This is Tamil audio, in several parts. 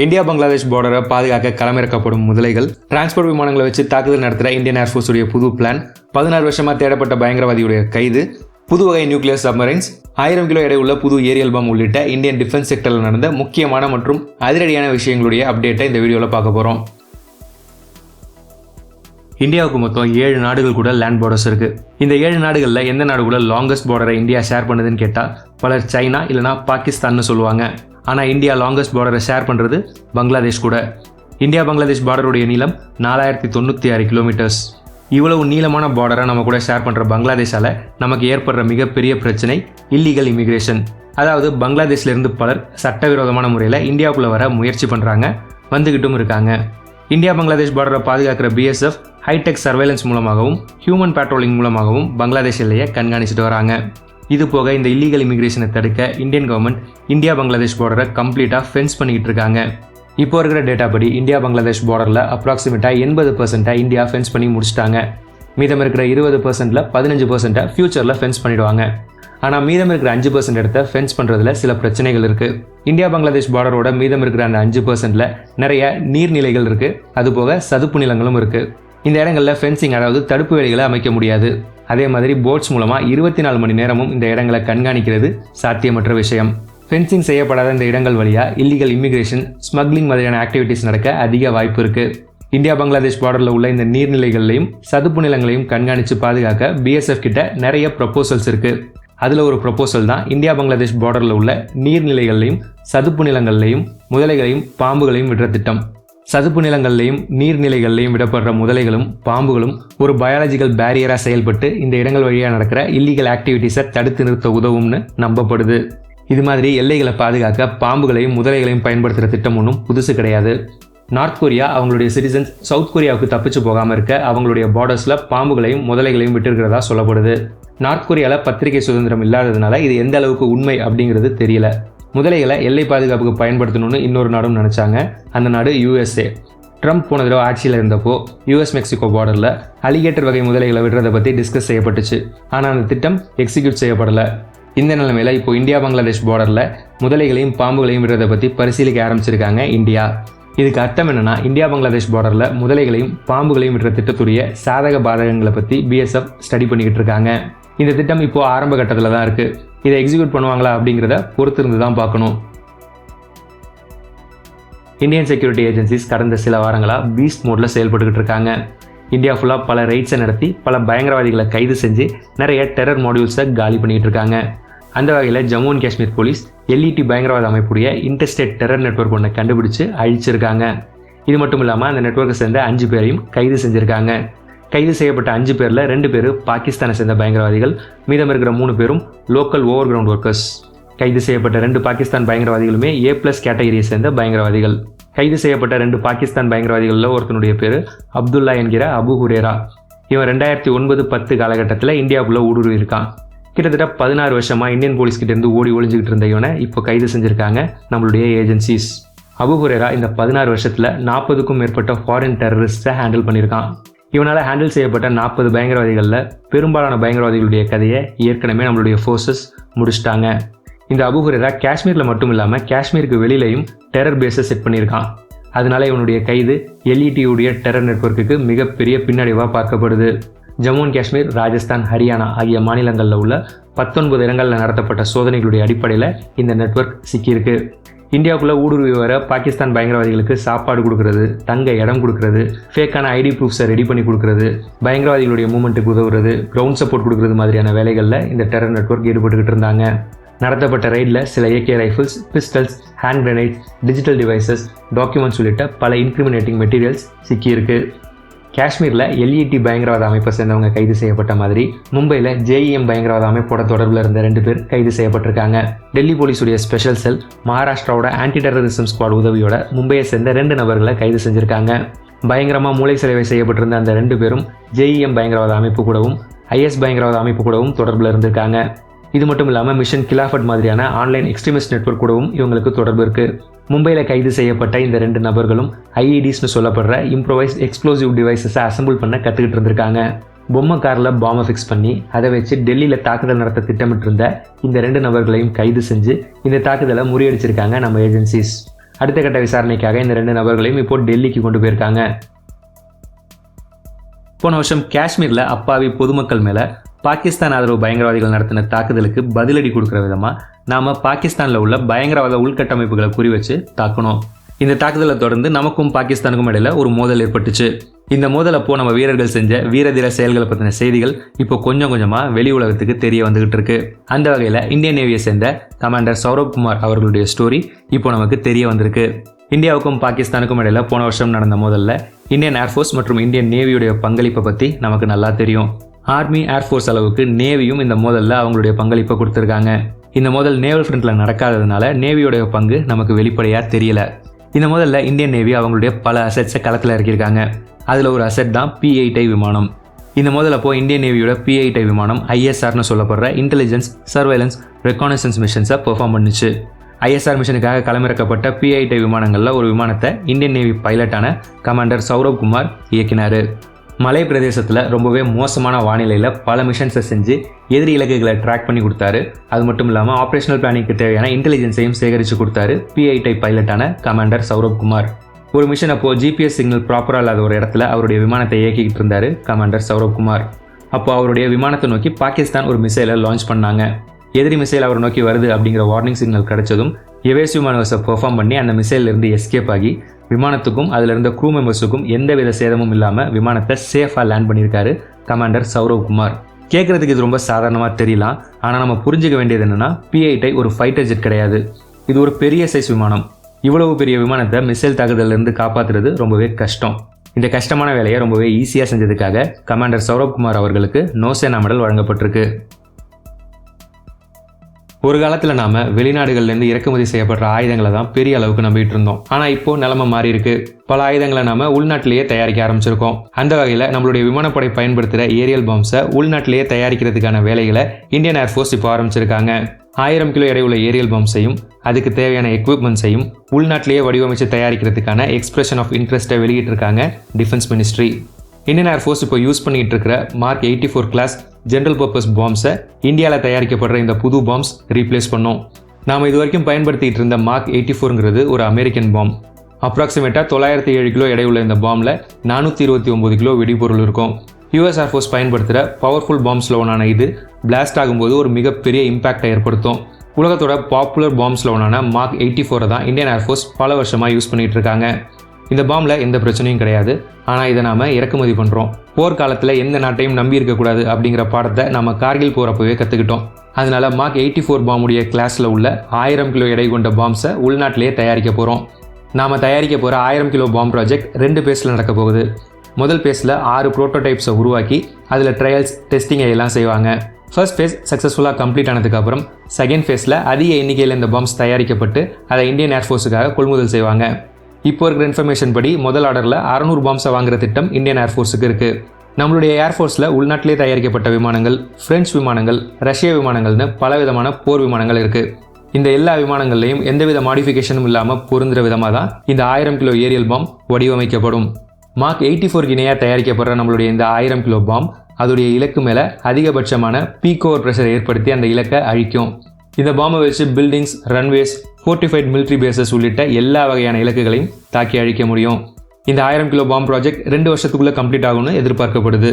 இந்தியா பங்களாதேஷ் பார்டரை பாதுகாக்க களமிறக்கப்படும் முதலைகள், டிரான்ஸ்போர்ட் விமானங்களை வச்சு தாக்குதல் நடத்துகிற இந்தியன் ஏர்ஃபோர்ஸ் உடைய புது பிளான், 16 வருஷமாக தேடப்பட்ட பயங்கரவாதியுடைய கைது, புது வகை நியூக்ளியர் சப்மரைன்ஸ், 1000 கிலோ எடை உள்ள புது ஏரியல் பாம் உள்ளிட்ட இந்தியன் டிஃபென்ஸ் செக்டரில் நடந்த முக்கியமான மற்றும் அதிரடியான விஷயங்களுடைய அப்டேட்டை இந்த வீடியோவில் பார்க்க போகிறோம். இந்தியாவுக்கு மொத்தம் 7 நாடுகள் கூட லேண்ட் பார்டர்ஸ் இருக்கு. இந்த 7 நாடுகளில் எந்த நாடு கூட லாங்கஸ்ட் பார்டரை இந்தியா ஷேர் பண்ணுதுன்னு கேட்டால் பலர் சைனா இல்லைனா பாகிஸ்தான்னு சொல்லுவாங்க. ஆனால் இந்தியா லாங்கஸ்ட் பார்டரை ஷேர் பண்ணுறது பங்களாதேஷ் கூட. இந்தியா பங்களாதேஷ் பார்டருடைய நீளம் 4096 கிலோமீட்டர்ஸ். இவ்வளவு நீளமான பார்டரை நம்ம கூட ஷேர் பண்ணுற பங்களாதேஷால் நமக்கு ஏற்படுற மிகப்பெரிய பிரச்சனை இல்லீகல் இமிகிரேஷன். அதாவது பங்களாதேஷ்லேருந்து பலர் சட்டவிரோதமான முறையில் இந்தியாவுக்குள்ளே வர முயற்சி பண்ணுறாங்க, வந்துக்கிட்டும் இருக்காங்க. இந்தியா பங்களாதேஷ் பார்டரை பாதுகாக்கிற BSF ஹைடெக் சர்வைலன்ஸ் மூலமாகவும் ஹியூமன் பேட்ரோலிங் மூலமாகவும் பங்களாதேஷ் எல்லையை கண்காணிச்சுட்டு வராங்க. இது போக இந்த இல்லீகல் இமிகிரேஷனை தடுக்க இந்தியன் கவர்மெண்ட் இந்தியா பங்களாதேஷ் பார்டரை கம்ப்ளீட்டாக ஃபென்ஸ் பண்ணிக்கிட்டு இருக்காங்க. இப்போ இருக்கிற டேட்டா படி இந்தியா பங்களாதேஷ் பார்டரில் அப்ராக்சிமேட்டாக 80% இந்தியா ஃபென்ஸ் பண்ணி முடிச்சிட்டாங்க. மீதம் இருக்கிற 20%ல் 15% ஃபியூச்சரில் ஃபென்ஸ் பண்ணிடுவாங்க. ஆனால் மீதம் இருக்கிற 5% இடத்த ஃபென்ஸ் பண்ணுறதுல சில பிரச்சனைகள் இருக்குது. இந்தியா பங்களாதேஷ் பார்டரோட மீதம் இருக்கிற அந்த 5%ல் நிறைய நீர்நிலைகள் இருக்குது, அதுபோக சதுப்பு நிலங்களும் இருக்குது. இந்த இடங்களில் ஃபென்சிங், அதாவது தடுப்பு வேலிகளை அமைக்க முடியாது. அதே மாதிரி போட்ஸ் மூலமாக 24 மணி நேரமும் இந்த இடங்களை கண்காணிக்கிறது சாத்தியமற்ற விஷயம். ஃபென்சிங் செய்யப்படாத இந்த இடங்கள் வழியாக இல்லீகல் இமிகிரேஷன், ஸ்மக்லிங் மாதிரியான ஆக்டிவிட்டீஸ் நடக்க அதிக வாய்ப்பு இருக்குது. இந்தியா பங்களாதேஷ் பார்டரில் உள்ள இந்த நீர்நிலைகளையும் சதுப்பு நிலங்களையும் கண்காணித்து பாதுகாக்க BSF கிட்ட நிறைய ப்ரொபோசல்ஸ் இருக்குது. அதில் ஒரு ப்ரொபோசல் தான் இந்தியா பங்களாதேஷ் பார்டரில் உள்ள நீர்நிலைகளையும் சதுப்பு நிலங்கள்லையும் முதலைகளையும் பாம்புகளையும் விடுற திட்டம். சதுப்பு நிலங்கள்லையும் நீர்நிலைகள்லையும் விடப்படுற முதலைகளும் பாம்புகளும் ஒரு பயாலஜிக்கல் பேரியராக செயல்பட்டு இந்த இடங்கள் வழியாக நடக்கிற இல்லீகல் ஆக்டிவிட்டீஸை தடுத்து நிறுத்த உதவும்னு நம்பப்படுது. இது மாதிரி எல்லைகளை பாதுகாக்க பாம்புகளையும் முதலைகளையும் பயன்படுத்துகிற திட்டம் ஒன்றும் புதுசு கிடையாது. நார்த் கொரியா அவங்களுடைய சிட்டிசன்ஸ் சவுத் கொரியாவுக்கு தப்பிச்சு போகாமல் இருக்க அவங்களுடைய பார்டர்ஸில் பாம்புகளையும் முதலைகளையும் விட்டுருக்கிறதா சொல்லப்படுது. நார்த் கொரியாவில் பத்திரிகை சுதந்திரம் இல்லாததுனால இது எந்த அளவுக்கு உண்மை அப்படிங்கிறது தெரியல. முதலைகளை எல்லை பாதுகாப்புக்கு பயன்படுத்தணும்னு இன்னொரு நாடும் நினச்சாங்க. அந்த நாடு USA. ட்ரம்ப் போன தடவை ஆட்சியில் இருந்தப்போ US மெக்சிகோ பார்டரில் அலிகேட்டர் வகை முதலைகளை விடுறதை பற்றி டிஸ்கஸ் செய்யப்பட்டுச்சு. ஆனால் அந்த திட்டம் எக்ஸிக்யூட் செய்யப்படலை. இந்த நிலைமையில் இப்போ இந்தியா பங்களாதேஷ் பார்டரில் முதலைகளையும் பாம்புகளையும் விடுறதை பற்றி பரிசீலிக்க ஆரம்பிச்சிருக்காங்க இந்தியா. இதுக்கு அர்த்தம் என்னன்னா, இந்தியா பங்களாதேஷ் பார்டரில் முதலைகளையும் பாம்புகளையும் விடுற திட்டத்துடைய சாதக பாதகங்களை பற்றி BSF ஸ்டடி பண்ணிக்கிட்டு இருக்காங்க. இந்த திட்டம் இப்போ ஆரம்ப கட்டத்தில் தான் இருக்குது. இதை எக்ஸிக்யூட் பண்ணுவாங்களா அப்படிங்கிறத பொறுத்திருந்து தான் பார்க்கணும். இந்தியன் செக்யூரிட்டி ஏஜென்சிஸ் கடந்த சில வாரங்களாக பீஸ்ட் மோடில் செயல்பட்டுக்கிட்டு இருக்காங்க. இந்தியா ஃபுல்லாக பல ரைட்ஸை நடத்தி பல பயங்கரவாதிகளை கைது செஞ்சு நிறைய டெரர் மாடியூல்ஸை காலி பண்ணிகிட்டு இருக்காங்க. அந்த வகையில் Jammu and Kashmir police LET பயங்கரவாத அமைப்புடைய இன்டர்ஸ்டேட் டெரர் நெட்வொர்க் ஒன்றை கண்டுபிடிச்சு அழிச்சிருக்காங்க. இது மட்டும் இல்லாமல் அந்த நெட்வொர்க்கை சேர்ந்த 5 பேரையும் கைது செஞ்சுருக்காங்க. கைது செய்யப்பட்ட 5 பேரில் 2 பேர் பாகிஸ்தானை சேர்ந்த பயங்கரவாதிகள், மீதம் இருக்கிற 3 பேரும் லோக்கல் ஓவர் கிரவுண்ட் ஒர்க்கர்ஸ். கைது செய்யப்பட்ட 2 பாகிஸ்தான் பயங்கரவாதிகளுமே A+ கேட்டகரியை சேர்ந்த பயங்கரவாதிகள். கைது செய்யப்பட்ட 2 பாகிஸ்தான் பயங்கரவாதிகளில் ஒருத்தனுடைய பேர் அப்துல்லா என்கிற அபு ஹுரேரா. இவன் 2009-10 காலகட்டத்தில் இந்தியாவுக்குள்ளே ஊடுருவி இருக்கான். கிட்டத்தட்ட 16 வருஷமாக இந்தியன் போலீஸ்கிட்டேருந்து ஓடி ஒளிஞ்சிக்கிட்டு இருந்த இவனை இப்போ கைது செஞ்சுருக்காங்க நம்மளுடைய ஏஜென்சிஸ். அபு ஹுரேரா இந்த 16 வருஷத்தில் 40க்கும் மேற்பட்ட ஃபாரின் டெரரிஸ்ட்டை ஹேண்டில் பண்ணியிருக்கான். இவனால் ஹேண்டில் செய்யப்பட்ட 40 பயங்கரவாதிகளில் பெரும்பாலான பயங்கரவாதிகளுடைய கதையை ஏற்கனவே நம்மளுடைய ஃபோர்ஸஸ் முடிச்சிட்டாங்க. இந்த அபு ஹுரேரா காஷ்மீரில் மட்டும் இல்லாமல் காஷ்மீருக்கு வெளியிலையும் டெரர் பேஸை செட் பண்ணியிருக்கான். அதனால இவனுடைய கைது LET உடைய டெரர் நெட்வொர்க்குக்கு மிகப்பெரிய பின்னடைவாக பார்க்கப்படுது. ஜம்மு அண்ட் காஷ்மீர், ராஜஸ்தான், ஹரியானா ஆகிய மாநிலங்களில் உள்ள 19 இடங்களில் நடத்தப்பட்ட சோதனைகளுடைய அடிப்படையில் இந்த நெட்வொர்க் சிக்கியிருக்கு. இந்தியாவுக்குள்ளே ஊடுருவி வர பாகிஸ்தான் பயங்கரவாதிகளுக்கு சாப்பாடு கொடுக்கறது, தங்க இடம் கொடுக்கறது, ஃபேக்கான ID ப்ரூஃப்ஸை ரெடி பண்ணி கொடுக்கறது, பயங்கரவாதிகளுடைய மூவ்மெண்ட்டுக்கு உதவுறது, கிரவுண்ட் சப்போர்ட் கொடுக்கறது மாதிரியான வேலைகளில் இந்த டெரர் நெட்வொர்க் ஈடுபட்டுக்கிட்டு இருந்தாங்க. நடத்தப்பட்ட ரெய்டில் சில AK rifles, pistols, hand granites, digital devices, documents உள்ளிட்ட பல இன்கிரிமினேட்டிங் மெட்டீரியல்ஸ் சிக்கியிருக்கு. காஷ்மீரில் LET பயங்கரவாத அமைப்பை சேர்ந்தவங்க கைது செய்யப்பட்ட மாதிரி மும்பையில் JEM பயங்கரவாத அமைப்போட தொடர்பில் இருந்த 2 பேர் கைது செய்யப்பட்டிருக்காங்க. டெல்லி போலீஸுடைய ஸ்பெஷல் செல் மகாராஷ்டிராவோட ஆன்டி டெரரிசம் ஸ்குவாட் உதவியோட மும்பையை சேர்ந்த 2 நபர்களை கைது செஞ்சுருக்காங்க. பயங்கரமாக மூளை சிலைவை செய்யப்பட்டிருந்த அந்த 2 பேரும் JEM பயங்கரவாத அமைப்பு கூடவும் IS பயங்கரவாத அமைப்பு கூடவும் தொடர்பில் இருந்திருக்காங்க. இது மட்டும் இல்லாமல் மிஷன் கிலாஃபட் மாதிரியான ஆன்லைன் எக்ஸ்ட்ரீமிஸ்ட் நெட்வொர்க் கூடவும் இவங்களுக்கு தொடர்பு இருக்குது. மும்பையில் கைது செய்யப்பட்ட இந்த 2 நபர்களும் IEDஸ்னு சொல்லப்படுற இம்ப்ரோவைஸ்ட் எக்ஸ்ப்ளோசிவ் டிவைசஸை அசம்பிள் பண்ண கற்றுக்கிட்டு இருந்திருக்காங்க. பொம்மை காரில் பாம்பை ஃபிக்ஸ் பண்ணி அதை வச்சு டெல்லியில் தாக்குதல் நடத்த திட்டமிட்டு இருந்த இந்த 2 நபர்களையும் கைது செஞ்சு இந்த தாக்குதலை முறியடிச்சிருக்காங்க நம்ம ஏஜென்சிஸ். அடுத்த கட்ட விசாரணைக்காக இந்த 2 நபர்களையும் இப்போ டெல்லிக்கு கொண்டு போயிருக்காங்க. போன வருஷம் காஷ்மீரில் அப்பாவி பொதுமக்கள் மேலே பாகிஸ்தான் ஆதரவு பயங்கரவாதிகள் நடத்தின தாக்குதலுக்கு பதிலடி கொடுக்குற விதமாக நாம் பாகிஸ்தானில் உள்ள பயங்கரவாத உள்கட்டமைப்புகளை குறிவச்சு தாக்கணும். இந்த தாக்குதலை தொடர்ந்து நமக்கும் பாகிஸ்தானுக்கும் இடையில ஒரு மோதல் ஏற்பட்டுச்சு. இந்த மோதல் அப்போ நம்ம வீரர்கள் செஞ்ச வீரதீர செயல்களை பற்றின செய்திகள் இப்போ கொஞ்சம் கொஞ்சமாக வெளி உலகத்துக்கு தெரிய வந்துகிட்டு இருக்கு. அந்த வகையில் இந்தியன் நேவியை சேர்ந்த கமாண்டர் சௌரப் குமார் அவர்களுடைய ஸ்டோரி இப்போ நமக்கு தெரிய வந்திருக்கு. இந்தியாவுக்கும் பாகிஸ்தானுக்கும் இடையில போன வருஷம் நடந்த மோதலில் இந்தியன் ஏர்ஃபோர்ஸ் மற்றும் இந்தியன் நேவியுடைய பங்களிப்பை பற்றி நமக்கு நல்லா தெரியும். ஆர்மி ஏர்ஃபோர்ஸ் அளவுக்கு நேவியும் இந்த மோதலில் அவங்களுடைய பங்களிப்பை கொடுத்துருக்காங்க. இந்த மோதல் நேவல் ஃப்ரண்ட்டில் நடக்காததுனால நேவியோடைய பங்கு நமக்கு வெளிப்படையாக தெரியல. இந்த மோதல்ல இந்தியன் நேவி அவங்களுடைய பல அசெட்ஸை களத்தில் இறக்கியிருக்காங்க. அதில் ஒரு அசெட் தான் P-8I விமானம். இந்த மோதல் அப்போ இந்தியன் நேவியோட P-8I விமானம் ISRனு சொல்லப்படுற இன்டெலிஜென்ஸ் சர்வைலன்ஸ் ரெக்கானசன்ஸ் மிஷன்ஸை பெர்ஃபார்ம் பண்ணுச்சு. ISR மிஷனுக்காக களமிறக்கப்பட்ட P-8I விமானங்களில் ஒரு விமானத்தை இந்தியன் நேவி பைலட்டான கமாண்டர் சௌரப் குமார் இயக்கினார். மலை பிரதேசத்தில் ரொம்பவே மோசமான வானிலையில் பல மிஷன்ஸை செஞ்சு எதிரி இலக்குகளை ட்ராக் பண்ணி கொடுத்தாரு. அது மட்டும் இல்லாமல் ஆப்ரேஷனல் பிளானிங்க்கு தேவையான இன்டெலிஜென்ஸையும் சேகரித்து கொடுத்தாரு P-8I பைலட்டான கமாண்டர் சௌரப் குமார். ஒரு மிஷன் அப்போ GPS சிக்னல் ப்ராப்பராக இல்லாத ஒரு இடத்துல அவருடைய விமானத்தை இயக்கிக்கிட்டு இருந்தார் கமாண்டர் சௌரப் குமார். அப்போ அவருடைய விமானத்தை நோக்கி பாகிஸ்தான் ஒரு மிசைலை லான்ச் பண்ணாங்க. எதிரி மிசைல் அவர் நோக்கி வருது அப்படிங்கிற வார்னிங் சிக்னல் கிடைச்சதும் எவேசிவ் மேனுவர்ஸை பெர்ஃபார்ம் பண்ணி அந்த மிசைலிருந்து எஸ்கேப் ஆகி விமானத்துக்கும் அதில் இருந்த க்ரூ மெம்பர்ஸுக்கும் எந்தவித சேதமும் இல்லாமல் விமானத்தை சேஃபாக லேண்ட் பண்ணியிருக்காரு கமாண்டர் சௌரப் குமார். கேட்குறதுக்கு இது ரொம்ப சாதாரணமாக தெரியலாம். ஆனால் நம்ம புரிஞ்சுக்க வேண்டியது என்னென்னா P-8I ஒரு ஃபைட்டர் ஜெட் கிடையாது. இது ஒரு பெரிய சைஸ் விமானம். இவ்வளவு பெரிய விமானத்தை மிசைல் தாக்குதலிருந்து காப்பாற்றுறது ரொம்பவே கஷ்டம். இந்த கஷ்டமான வேலையை ரொம்பவே ஈஸியாக செஞ்சதுக்காக கமாண்டர் சௌரப் குமார் அவர்களுக்கு நோசேனா மெடல் வழங்கப்பட்டிருக்கு. ஒரு காலத்தில் நாம் வெளிநாடுகள்லேருந்து இறக்குமதி செய்யப்படுற ஆயுதங்களை தான் பெரிய அளவுக்கு நம்பிட்டு இருந்தோம். ஆனால் இப்போ நிலைமை மாறி இருக்கு. பல ஆயுதங்களை நாம் உள்நாட்டிலேயே தயாரிக்க ஆரம்பிச்சிருக்கோம். அந்த வகையில் நம்மளுடைய விமானப்படை பயன்படுத்துகிற ஏரியல் பாம்ஸை உள்நாட்டிலேயே தயாரிக்கிறதுக்கான வேலைகளை இந்தியன் ஏர்ஃபோர்ஸ் இப்போ ஆரம்பிச்சிருக்காங்க. 1000 கிலோ எடை உள்ள ஏரியல் பாம்ஸையும் அதுக்கு தேவையான எக்யூப்மெண்ட்ஸையும் உள்நாட்டிலேயே வடிவமைச்சு தயாரிக்கிறதுக்கான எக்ஸ்பிரஷன் ஆஃப் இன்ட்ரெஸ்ட்டை வெளியிட்டிருக்காங்க டிஃபென்ஸ் மினிஸ்ட்ரி. இந்தியன் ஏர்ஃபோர்ஸ் இப்போ யூஸ் பண்ணிட்டு இருக்கிற Mark 84 கிளாஸ் ஜென்ரல் பர்பஸ் பாம்ஸை இந்தியாவில் தயாரிக்கப்படுற இந்த புது பாம்ஸ் ரீப்ளேஸ் பண்ணோம். நாம் இது வரைக்கும் பயன்படுத்திகிட்டு இருந்த Mark 84ங்கிறது ஒரு அமெரிக்கன் பாம். அப்ராக்சிமேட்டாக 907 கிலோ எடை உள்ள இந்த பாம்பில் 429 கிலோ வெடிபொருள் இருக்கும். US ஏர்ஃபோர்ஸ் பயன்படுத்துகிற பவர்ஃபுல் பாம்ஸில் ஒன்றான இது பிளாஸ்ட் ஆகும்போது ஒரு மிகப்பெரிய இம்பாக்டை ஏற்படுத்தும். உலகத்தோட பாப்புலர் பாம்ஸில் ஒன்றான Mark 84 தான் இந்தியன் ஏர்ஃபோர்ஸ் பல வருஷமாக யூஸ் பண்ணிகிட்டு இருக்காங்க. இந்த பாம்பில் எந்த பிரச்சனையும் கிடையாது. ஆனால் இதை நாம் இறக்குமதி பண்ணுறோம். போர்க்காலத்தில் எந்த நாட்டையும் நம்பி இருக்கக்கூடாது அப்படிங்கிற பாடத்தை நம்ம கார்கில் போகிறப்பவே கற்றுக்கிட்டோம். அதனால Mark 84 பாம்புடைய கிளாஸில் உள்ள 1000 கிலோ எடை கொண்ட பாம்ஸை உள்நாட்டிலேயே தயாரிக்க போகிறோம். நாம் தயாரிக்க போகிற 1000 கிலோ பாம் ப்ராஜெக்ட் 2 பேஸில் நடக்க போகுது. முதல் பேஸில் 6 ப்ரோட்டோடைப்ஸை உருவாக்கி அதில் ட்ரையல்ஸ் டெஸ்டிங்கை எல்லாம் செய்வாங்க. ஃபர்ஸ்ட் ஃபேஸ் சக்ஸஸ்ஃபுல்லாக கம்ப்ளீட் ஆனதுக்கப்புறம் செகண்ட் ஃபேஸில் அதிக எண்ணிக்கையில் இந்த பாம்ஸ் தயாரிக்கப்பட்டு அதை இந்தியன் ஏர்ஃபோர்ஸுக்காக கொள்முதல் செய்வாங்க. இப்போ இருக்கிற இன்ஃபர்மேஷன் படி முதல் ஆர்டரில் 600 பாம்ஸை வாங்குற திட்டம் இந்தியன் ஏர்ஃபோர்ஸுக்கு இருக்குது. நம்மளுடைய ஏர்ஃபோர்ஸில் உள்நாட்டிலே தயாரிக்கப்பட்ட விமானங்கள், பிரெஞ்சு விமானங்கள், ரஷ்ய விமானங்கள்னு பலவிதமான போர் விமானங்கள் இருக்குது. இந்த எல்லா விமானங்கள்லையும் எந்தவித மாடிஃபிகேஷனும் இல்லாமல் பொருந்துகிற விதமாக தான் இந்த 1000 கிலோ ஏரியல் பாம் வடிவமைக்கப்படும். Mark 84 இணையாக தயாரிக்கப்படுற நம்மளுடைய இந்த 1000 கிலோ பாம் அதோடைய இலக்கு மேலே அதிகபட்சமான பீக் ஓவர் ப்ரெஷர் ஏற்படுத்தி அந்த இலக்கை அழிக்கும். இந்த பாம்பை வச்சு buildings, runways, fortified military bases உள்ளிட்ட எல்லா வகையான இலக்குகளையும் தாக்கி அழிக்க முடியும். இந்த 1000 கிலோ பாம் ப்ராஜெக்ட் 2 வருஷத்துக்குள்ளே கம்ப்ளீட் ஆகும்னு எதிர்பார்க்கப்படுது.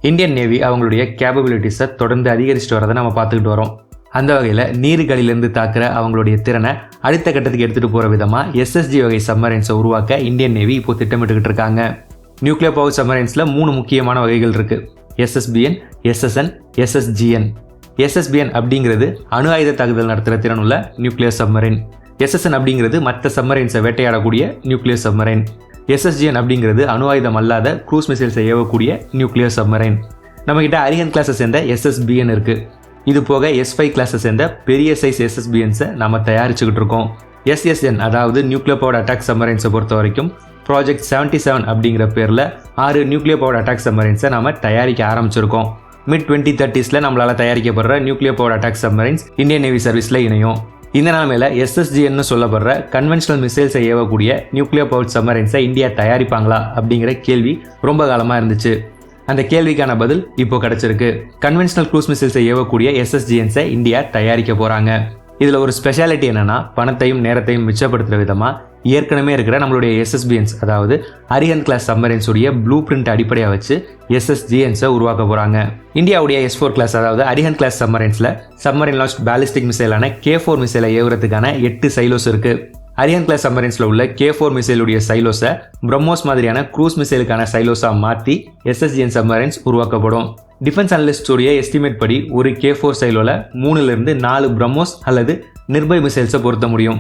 இந்தியன் நேவி அவங்களுடைய கேப்பபிலிட்டிஸை தொடர்ந்து அதிகரிச்சுட்டு வரதை நம்ம பார்த்துக்கிட்டு வரோம். அந்த வகையில் நீருக்கடியிலேருந்து தாக்குற அவங்களுடைய திறனை அடுத்த கட்டத்துக்கு எடுத்துகிட்டு போகிற விதமாக SSG வகை சப்மரைன்ஸை உருவாக்க இந்தியன் நேவி இப்போ திட்டமிட்டுக்கிட்டு இருக்காங்க. நியூக்ளியர் பவர் சப்மரைன்ஸில் 3 முக்கியமான வகைகள் இருக்குது. SSBN, SSN, SSGN. SSBN அப்படிங்கிறது அணு ஆயுத தாக்குதல் நடத்துகிற திறனுள்ள நியூக்ளியர் சப்மரைன். SSN அப்படிங்கிறது மற்ற சப்மரைன்ஸை வேட்டையாடக்கூடிய நியூக்ளியர் சப்மரைன். SSGN அப்படிங்கிறது அணு ஆயுதம் அல்லாத க்ரூஸ் மிசைல்ஸை ஏவக்கூடிய நியூக்ளியர் சப்மரைன். நம்மகிட்ட அரியன் கிளாஸை சேர்ந்த SSBN இருக்குது. இது போக S5 கிளாஸை சேர்ந்த பெரிய சைஸ் SSBNஸை நம்ம தயாரிச்சுக்கிட்டு இருக்கோம். SSN அதாவது நியூக்ளியர் பவர் அட்டாக் சப்மரைன்ஸை பொறுத்த வரைக்கும் ப்ராஜெக்ட் 77 அப்படிங்கிற பேரில் 6 நியூக்ளியர் பவர் அட்டாக் சப்மரைன்ஸை நம்ம தயாரிக்க ஆரம்பிச்சிருக்கோம். mid-2030s நம்மளால் தயாரிக்கப்படுற nuclear power attack submarines Indian navy சர்வீஸில் இணையும். இந்த நிலைமையில் SSGN சொல்லப்படுற கன்வென்ஷனல் மிசைல்ஸை ஏவக்கூடிய நியூக்ளியர் பவர் சப்மரைன்ஸை இந்தியா தயாரிப்பாங்களா அப்படிங்கிற கேள்வி ரொம்ப காலமாக இருந்துச்சு. அந்த கேள்விக்கான பதில் இப்போ கிடைச்சிருக்கு. கன்வென்ஷனல் க்ரூஸ் மிசைல்ஸை ஏவக்கூடிய SSGNஸை இந்தியா தயாரிக்க போகிறாங்க. இதில் ஒரு ஸ்பெஷாலிட்டி என்னென்னா பணத்தையும் நேரத்தையும் மிச்சப்படுத்துகிற விதமாக ஏற்கனவே இருக்கிற நம்மளுடைய எஸ்எஸ்பிஎன்ஸ் அதாவது அரிஹந்த் கிளாஸ் சப்மரைன்ஸுடைய ப்ளூ பிரிண்ட் அடிப்படையாக வச்சு எஸ்எஸ்ஜிஎன்ஸை உருவாக்க போகிறாங்க. இந்தியாவுடைய S4 கிளாஸ் அதாவது அரிஹந்த் கிளாஸ் சப்மரைன்ஸில் சப்மரைன் லான்ச்ட் பேலிஸ்டிக் மிசைலான K4 மிசைலை ஏவுறதுக்கான 8 சைலோஸ் இருக்குது. அரிஹந்த் கிளாஸ் சப்மரைன்ஸில் உள்ள K4 மிசைலுடைய சைலோஸை பிரம்மோஸ் மாதிரியான க்ரூஸ் மிசைலுக்கான சைலோஸாக மாற்றி SSGN சப்மரைன்ஸ் உருவாக்கப்படும். டிஃபென்ஸ் அனலிஸ்டோடைய எஸ்டிமேட் படி ஒரு K4 சைலோவில் 3லிருந்து 4 பிரம்மோஸ் அல்லது நிர்பய் மிசைல்ஸை பொருத்த முடியும்.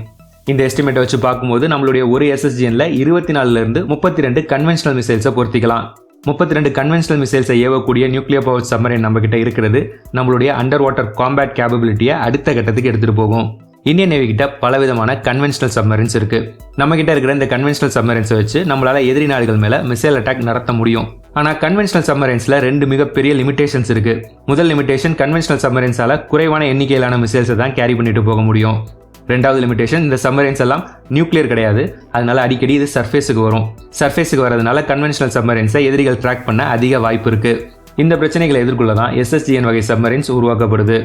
இந்த எஸ்டிமேட்டை வச்சு பார்க்கும்போது நம்மளுடைய ஒரு SSGNல 24லிருந்து 32 கன்வென்ஷனல் மிசைல்ஸை பொருத்திக்கலாம். 32 கன்வென்ஷனல் மிசைல்ஸை ஏவக்கூடிய நியூக்ளியர் பவர் சப்மரைன் நம்ம கிட்ட இருக்கிறது நம்மளுடைய அண்டர் வாட்டர் காம்பேட் கேப்பபிலிட்டியை அடுத்த கட்டத்துக்கு எடுத்துகிட்டு போகும். இந்தியன் நேவி கிட்ட பலவிதமான கன்வென்ஷனல் சப்மரைன்ஸ் இருக்கு. நம்ம கிட்ட இருக்கிற இந்த கன்வென்ஷனல் சப்மரைன்ஸை வச்சு நம்மளால எதிரி நாடுகள் மேல மிசைல் அட்டாக் நடத்த முடியும். ஆனால் கன்வென்ஷனல் சப்மரைன்ஸ்ல 2 மிகப்பெரிய லிமிடேஷன்ஸ் இருக்கு. முதல் லிமிடேஷன் கன்வென்ஷனல் சப்மரைன்ஸால குறைவான எண்ணிக்கையிலான மிசைல்ஸை தான் கேரி பண்ணிட்டு போக முடியும். ரெண்டாவது லிமிடேஷன் இந்த சப்மரைன்ஸ் எல்லாம் நியூக்ளியர் கிடையாது, அதனால அடிக்கடி இது சர்ஃபேஸுக்கு வரும். சர்ஃபேஸுக்கு வரதுனால கன்வென்ஷனல் சப்மரைன்ஸை எதிரிகள் ட்ராக் பண்ண அதிக வாய்ப்பு இருக்கு. இந்த பிரச்சனைகளை எதிர்கொள்ள தான் SSGN வகை சப்மரைன்ஸ் உருவாக்கப்படுது.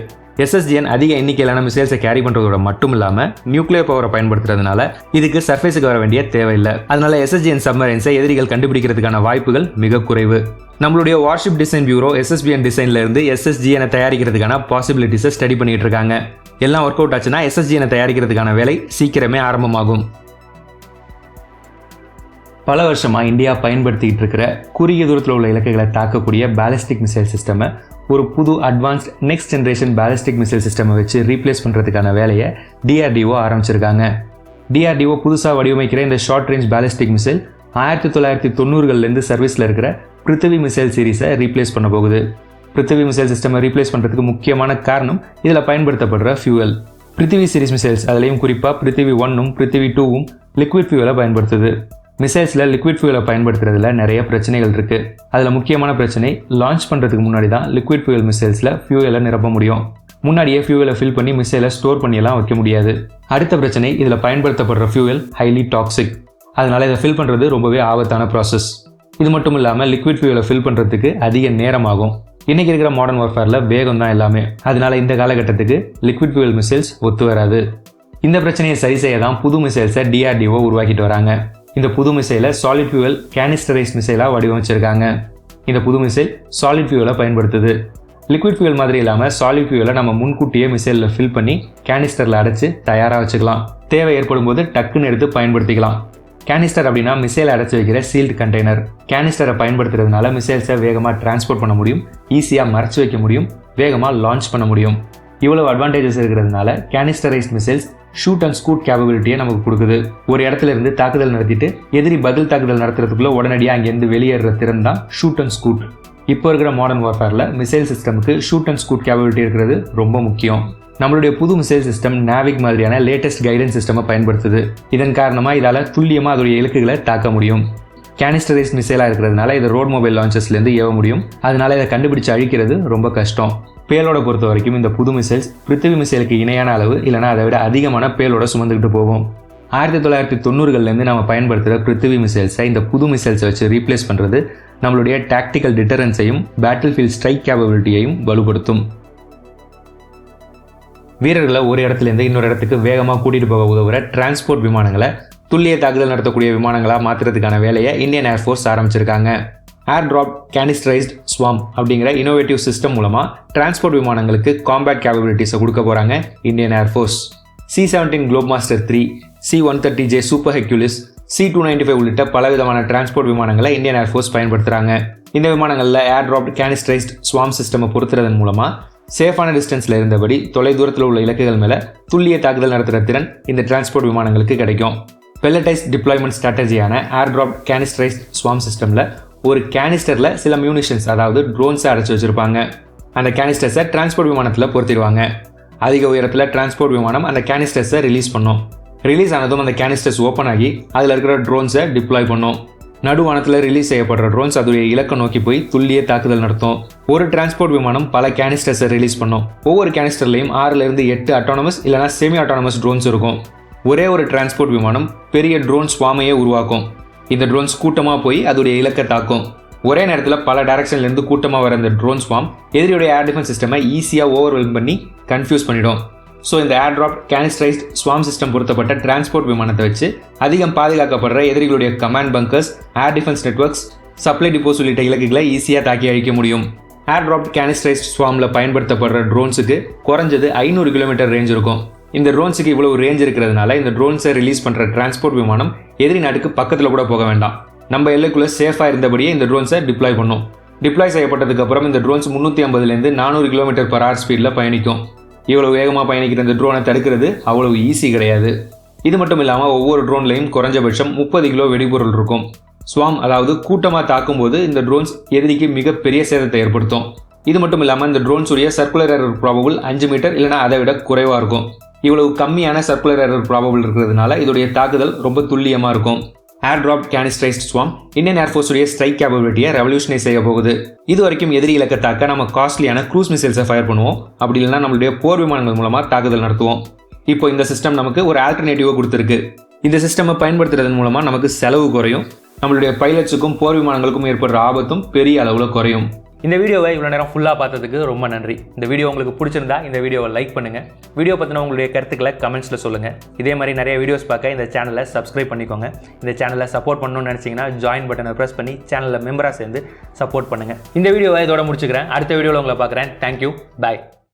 SSGN அதிக எண்ணிக்கையிலான மிசைல்ஸை கேரி பண்ணுறதோட மட்டும் இல்லாமல் நியூக்ளியர் பவரை பயன்படுத்துறதுனால இதுக்கு சர்ஃபேஸுக்கு வர வேண்டிய தேவையில்லை. அதனால SSGN சப்மரைன்ஸை எதிரிகள் கண்டுபிடிக்கிறதுக்கான வாய்ப்புகள் மிக குறைவு. நம்மளுடைய வார்ஷிப் டிசைன் பியூரோ SSBN டிசைன்ல இருந்து SSGN தயாரிக்கிறதுக்கான பாசிபிலிட்டிஸை ஸ்டடி பண்ணிட்டு இருக்காங்க. எல்லாம் ஒர்க் அவுட் ஆச்சுன்னா SSGN தயாரிக்கிறதுக்கான வேலை சீக்கிரமே ஆரம்பமாகும். பல வருஷமாக இந்தியா பயன்படுத்திக்கிட்டு இருக்கிற குறுகிய தூரத்தில் உள்ள இலக்குகளை தாக்கக்கூடிய பேலிஸ்டிக் மிசைல் சிஸ்டமை ஒரு புது advanced next generation ballistic missile சிஸ்டமை வச்சு ரீப்ளேஸ் பண்ணுறதுக்கான வேலையை DRDO ஆரம்பிச்சிருக்காங்க. DRDO புதுசாக வடிவமைக்கிற இந்த ஷார்ட் ரேஞ்ச் பேலிஸ்டிக் மிசைல் 1990களிலிருந்து சர்வீஸில் இருக்கிற பிருத்திவி மிசைல் சீரீஸை ரீப்ளேஸ் பண்ண போகுது. பிருத்திவி மிசைல் சிஸ்டமை ரீப்ளேஸ் பண்ணுறதுக்கு முக்கியமான காரணம் இதில் பயன்படுத்தப்படுற ஃபியூவல். பிருத்திவி சீரிஸ் மிசைல்ஸ் அதுலேயும் குறிப்பாக பிருத்திவி 1ம் பிருத்திவி 2ம் லிக்விட் ஃபியூவலை பயன்படுத்துது. மிசைல்ஸில் லிக்விட் ஃபியூவலை பயன்படுத்துறதுல நிறைய பிரச்சனைகள் இருக்குது. அதில் முக்கியமான பிரச்சனை லான்ச் பண்ணுறதுக்கு முன்னாடி தான் லிக்விட் ஃபியூவல் மிசைல்ஸில் ஃபியூவலை நிரப்ப முடியும். முன்னாடியே ஃபியூவலை ஃபில் பண்ணி மிசைலை ஸ்டோர் பண்ணியெல்லாம் வைக்க முடியாது. அடுத்த பிரச்சனை இதில் பயன்படுத்தப்படுற ஃபியூவல் ஹைலி டாக்ஸிக். அதனால் இதை ஃபில் பண்ணுறது ரொம்பவே ஆபத்தான ப்ராசஸ். இது மட்டும் இல்லாமல் லிக்விட் ஃபியூவலை ஃபில் பண்ணுறதுக்கு அதிக நேரமாகும். இன்றைக்கி இருக்கிற மாடர்ன் வார்ஃபேரில் வேகம் தான் எல்லாமே. அதனால் இந்த காலகட்டத்துக்கு லிக்விட் ஃபியூவல் மிசைல்ஸ் ஒத்து வராது. இந்த பிரச்சனையை சரி செய்ய தான் புது மிசைல்ஸை DRDO உருவாக்கிட்டு வராங்க. இந்த புது மிசைலை சாலிட் ஃபியூவல் கேனிஸ்டரைஸ் மிசைலாக வடிவமைச்சிருக்காங்க. இந்த புது மிசைல் சாலிட் ஃபியூவலை பயன்படுத்துது. லிக்விட் ஃபியூவல் மாதிரி இல்லாமல் சாலிட் ஃபியூவலை நம்ம முன்கூட்டியே மிசைலில் ஃபில் பண்ணி கேனிஸ்டரில் அடைச்சி தயாராக வச்சுக்கலாம். தேவை ஏற்படும் போது டக்குன்னு எடுத்து பயன்படுத்திக்கலாம். கேனிஸ்டர் அப்படின்னா மிசைலை அடைச்சி வைக்கிற சீல்டு கண்டெய்னர். கேனிஸ்டரை பயன்படுத்துறதுனால மிசைல்ஸை வேகமாக டிரான்ஸ்போர்ட் பண்ண முடியும், ஈஸியாக மறைச்சு வைக்க முடியும், வேகமாக லான்ச் பண்ண முடியும். இவ்வளவு அட்வான்டேஜஸ் இருக்கிறதுனால கேனிஸ்டரைஸ்ட் மிசைல்ஸ் ஷூட் அண்ட் ஸ்கூட் கேப்பபிலிட்டியை நமக்கு கொடுக்குது. ஒரு இடத்துல இருந்து தாக்குதல் நடத்திட்டு எதிரி பதில் தாக்குதல் நடத்துறதுக்குள்ள உடனடியாக அங்கேருந்து வெளியேற திறன் தான் ஷூட் அண்ட் ஸ்கூட். இப்போ இருக்கிற மாடர்ன் வார்ஃபேரில் மிசைல் சிஸ்டமுக்கு ஷூட் அண்ட் ஸ்கூட் கேப்பபிலிட்டி இருக்கிறது ரொம்ப முக்கியம். நம்மளுடைய புது மிசைல் சிஸ்டம் நாவிக் மாதிரியான லேட்டஸ்ட் கைடன்ஸ் சிஸ்டமை பயன்படுத்துது. இதன் காரணமாக இதால் துல்லியமாக அதோடைய இலக்குகளை தாக்க முடியும். கேனிஸ்டரைஸ்ட் மிசைலாக இருக்கிறதுனால இதை ரோட் மொபைல் லான்ச்சஸ்லேருந்து ஏவ முடியும். அதனால இதை கண்டுபிடிச்சு அழிக்கிறது ரொம்ப கஷ்டம். பேலோட பொறுத்த வரைக்கும் இந்த புது மிசைல்ஸ் பிருத்திவி மிசைலுக்கு இணையான அளவு இல்லைனா அதை விட அதிகமான பேலோட சுமந்துக்கிட்டு போகும். 1990களிலேருந்து நம்ம பயன்படுத்துகிற பிருத்திவி மிசைல்ஸை இந்த புது மிசைல்ஸை வச்சு ரீப்ளேஸ் பண்ணுறது நம்மளுடைய டாக்டிக்கல் டிட்டரன்ஸையும் பேட்டில் ஃபீல்ட் ஸ்ட்ரைக் கேப்பபிலிட்டியையும் வலுப்படுத்தும். வீரர்களை ஒரு இடத்துலேருந்து இன்னொரு இடத்துக்கு வேகமாக கூட்டிகிட்டு போக உதவுற டிரான்ஸ்போர்ட் விமானங்களை துல்லிய தாக்குதல் நடத்தக்கூடிய விமானங்களாக மாற்றுறதுக்கான வேலையை இந்தியன் ஏர்ஃபோர்ஸ் ஆரம்பிச்சிருக்காங்க. ஏர் ட்ராப் கேனிஸ்டரைஸ்ட் ஸ்வாம் அப்படிங்கிற இனோவேட்டிவ் சிஸ்டம் மூலமாக டிரான்ஸ்போர்ட் விமானங்களுக்கு காம்பேட் கேப்பபிலிட்டிஸை கொடுக்க போகிறாங்க Indian air force. C-17 குளோப்மாஸ்டர் 3, C-130J super Hercules, C-295 உள்ளிட்ட பலவிதமான டிரான்ஸ்போர்ட் விமானங்களை இந்தியன் ஏர்ஃபோர்ஸ் பயன்படுத்துகிறாங்க. இந்த விமானங்களில் ஏர் ட்ராப் கேனிஸ்டரைஸ்ட் ஸ்வாம் சிஸ்டமை பொறுத்துறதன் மூலமாக சேஃபான டிஸ்டன்ஸில் இருந்தபடி தொலை தூரத்தில் உள்ள இலக்குகள் மேலே துல்லிய தாக்குதல் நடத்துகிற திறன் இந்த டிரான்ஸ்போர்ட் விமானங்களுக்கு கிடைக்கும். பெல்லடைஸ்ட் டிப்ளாய்மெண்ட் ஸ்ட்ராட்டஜியான ஏர் ட்ராப் கேனிஸ்டரைஸ்ட் ஸ்வாம் சிஸ்டமில் ஒரு கேனிஸ்டரில் சில மியூனிஷன்ஸ் அதாவது ட்ரோன்ஸை அடைச்சி வச்சுருப்பாங்க. அந்த கேனிஸ்டர்ஸை டிரான்ஸ்போர்ட் விமானத்தில் பொருத்திடுவாங்க. அதிக உயரத்தில் டிரான்ஸ்போர்ட் விமானம் அந்த கேனிஸ்டர்ஸை ரிலீஸ் பண்ணும். ரிலீஸ் ஆனதும் அந்த கேனிஸ்டர்ஸ் ஓப்பன் ஆகி அதில் இருக்கிற ட்ரோன்ஸை டிப்ளாய் பண்ணும். நடுவானத்தில் ரிலீஸ் செய்யப்படுற ட்ரோன்ஸ் அதோடைய இலக்கை நோக்கி போய் துல்லிய தாக்குதல் நடத்தும். ஒரு டிரான்ஸ்போர்ட் விமானம் பல கேனிஸ்டர்ஸை ரிலீஸ் பண்ணும். ஒவ்வொரு கேனிஸ்டர்லையும் 6லிருந்து 8 அட்டானமஸ் இல்லைனா செமி அட்டானமஸ் ட்ரோன்ஸ் இருக்கும். ஒரே ஒரு டிரான்ஸ்போர்ட் விமானம் பெரிய ட்ரோன் ஸ்வாமையே உருவாக்கும். இந்த ட்ரோன்ஸ் கூட்டமாக போய் அதோடைய இலக்கை தாக்கும். ஒரே நேரத்தில் பல டைரக்ஷன்லேருந்து கூட்டமாக வர இந்த ட்ரோன் ஸ்வாம் எதிரியுடைய ஏர் டிஃபென்ஸ் சிஸ்டமை ஈஸியாக ஓவர்வெல்ம் பண்ணி கன்ஃபியூஸ் பண்ணிடும். ஸோ இந்த ஏர்ட்ராப் கேனிஸ்டரைஸ்ட் ஸ்வாம் சிஸ்டம் பொருத்தப்பட்ட டிரான்ஸ்போர்ட் விமானத்தை வச்சு அதிகம் பாதுகாக்கப்படுற எதிரிகளுடைய command bunkers, air defence networks, supply depots உள்ளிட்ட இலக்குகளை ஈஸியாக தாக்கி அழிக்க முடியும். ஏர்ட்ராப் கேனிஸ்டரைஸ்ட் ஸ்வாமில் பயன்படுத்தப்படுற ட்ரோன்ஸுக்கு குறைஞ்சது 500 கிலோமீட்டர் ரேஞ்ச் இருக்கும். இந்த ட்ரோன்ஸுக்கு இவ்வளவு ரேஞ்ச் இருக்கிறதுனால இந்த ட்ரோன்ஸை ரிலீஸ் பண்ணுற டிரான்ஸ்போர்ட் விமானம் எதிரி நாட்டுக்கு பக்கத்தில் கூட போக வேண்டாம். நம்ம எல்லைக்குள்ளே சேஃபாக இருந்தபடியே இந்த ட்ரோன்ஸை டிப்ளாய் பண்ணும். டிப்ளாய் செய்யப்பட்டதுக்கு அப்புறம் இந்த ட்ரோன்ஸ் 350லேருந்து 400 km/h ஸ்பீடில் பயணிக்கும். இவ்வளவு வேகமாக பயணிக்கிற இந்த ட்ரோனை தடுக்கிறது அவ்வளவு ஈஸி கிடையாது. இது மட்டும் இல்லாமல் ஒவ்வொரு ட்ரோன்லையும் குறைஞ்சபட்சம் 30 கிலோ வெடிபொருள் இருக்கும். ஸ்வாம் அதாவது கூட்டமாக தாக்கும்போது இந்த ட்ரோன்ஸ் எதிரிக்கு மிகப்பெரிய சேதத்தை ஏற்படுத்தும். இது மட்டும் இல்லாமல் இந்த ட்ரோன்ஸுடைய சர்க்குலர் எரர் ப்ராபபிள் 5 மீட்டர் இல்லைனா அதை விட குறைவாக இருக்கும். இவ்வளவு கம்மியான சர்க்குலர் எரர் ப்ராபபிள் இருக்கிறதுனால இதோடைய தாக்குதல் ரொம்ப துல்லியமாக இருக்கும். Airdrop canisterised ஸ்வாம் Indian ஏர்ஃபோர்ஸுடைய strike கேப்பபிலிட்டியை revolutionise செய்ய போகுது. இது வரைக்கும் எதிரி இலக்கை தாக்க நம்ம காஸ்ட்லியான க்ரூஸ் மிசைல்ஸை ஃபயர் பண்ணுவோம். அப்படி இல்லைனா நம்மளுடைய போர் விமானங்கள் மூலமாக தாக்குதல் நடத்துவோம். இப்போ இந்த சிஸ்டம் நமக்கு ஒரு ஆல்டர்னேட்டிவாக கொடுத்துருக்கு. இந்த சிஸ்டமை பயன்படுத்துறதன் மூலமாக நமக்கு செலவு குறையும். நம்மளுடைய பைலட்ஸுக்கும் போர் விமானங்களுக்கும் ஏற்படுற ஆபத்தும் பெரிய அளவில் குறையும். இந்த வீடியோவை இவ்வளோ நேரம் ஃபுல்லாக பார்த்ததுக்கு ரொம்ப நன்றி. இந்த வீடியோ உங்களுக்கு பிடிச்சிருந்தா இந்த வீடியோவை லைக் பண்ணுங்கள். வீடியோ பற்றின உங்களுடைய கருத்துக்களை கமெண்ட்ஸில் சொல்லுங்கள். இதே மாதிரி நிறைய வீடியோஸ் பார்க்க இந்த சேனலை சப்ஸ்கிரைப் பண்ணிக்கோங்க. இந்த சேனலை சப்போர்ட் பண்ணணும்னு நினச்சிங்கன்னா ஜாயின் பட்டனை ப்ரெஸ் பண்ணி சேனலில் மெம்பராக சேர்ந்து சப்போர்ட் பண்ணுங்கள். இந்த வீடியோவை இதோட முடிச்சுக்கிறேன். அடுத்த வீடியோவில் உங்களை பார்க்குறேன். தேங்க்யூ. பாய்.